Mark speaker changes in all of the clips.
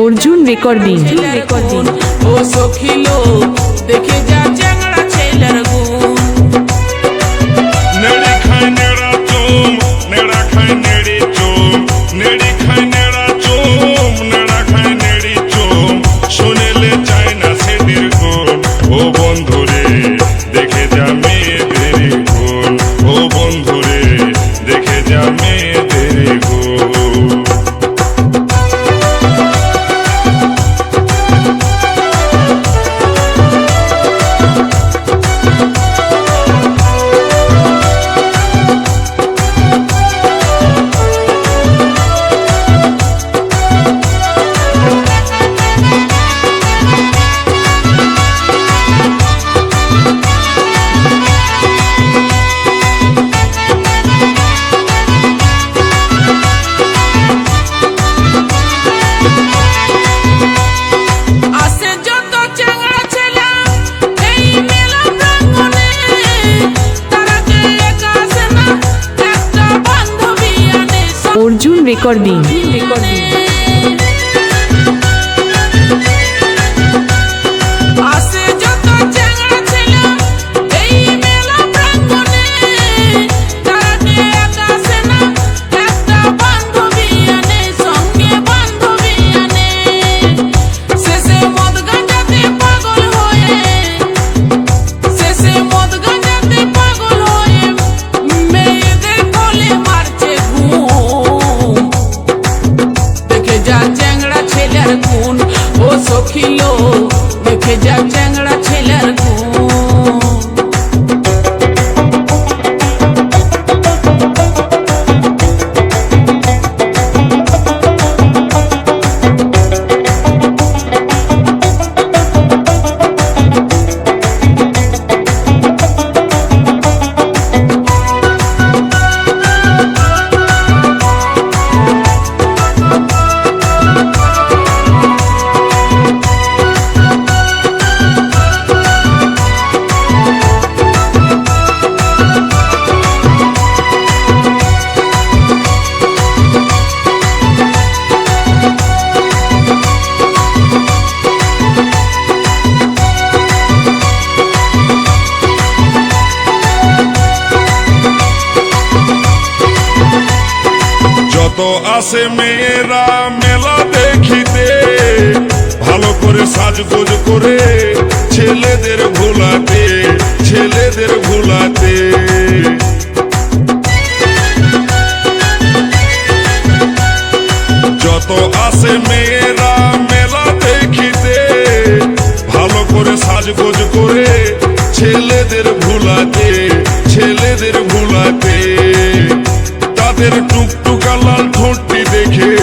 Speaker 1: Arjun recording
Speaker 2: ও সখিলো দেখে যা চ্যাংড়া ছেলের গুণ।
Speaker 3: নেড়ে খায় নেড়া চোম, নেড়া খায় নেড়ে চোম, নেড়ে খায় নেড়া চোম, নেড়া খায় নেড়ে চোম, শুনেলে চায় না সেটির গুণ। ও বন্ধুরে দেখে যা মেয়েদের গুণ, ও বন্ধুরে দেখে যা মেয়েদের গুণ।
Speaker 1: অর্জুন রেকর্ডিং
Speaker 2: ও সখিলো দেখে যা চ্যাংড়া ছেলের গুণ।
Speaker 3: যত আসে মেয়েরা মেলা দেখিতে, ভালো করে সাজগোজ করে ছেলেদের ভোলাতে, ছেলেদের ভোলাতে। যত আসে মেয়েরা মেলা দেখিতে, ভালো করে সাজগোজ করে ছেলেদের ভোলাতে, ছেলেদের ভোলাতে। তাদের টুকটুকা লাল ঠোঁটটি দেখে,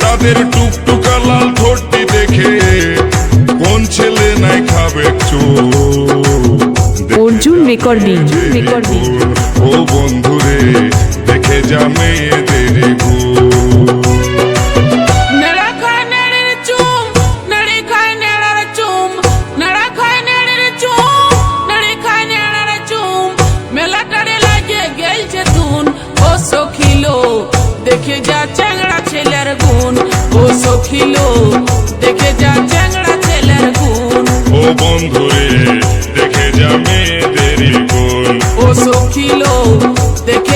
Speaker 3: তাদের টুকটুকা লাল ঠোঁটটি দেখে কোন ছেলে নাই খাবে
Speaker 1: অর্জুন রেকর্ডিং
Speaker 3: ও বন্ধুরে দেখে যা মেয়েদের গুণ।
Speaker 2: দেখে যা চ্যাংড়া ছেলের গুণ, ও সখিলো দেখে যা চ্যাংড়া ছেলের গুণ।
Speaker 3: ও বন্ধুরে দেখে যা মেয়েদের গুণ,
Speaker 2: ও সখিলো দেখে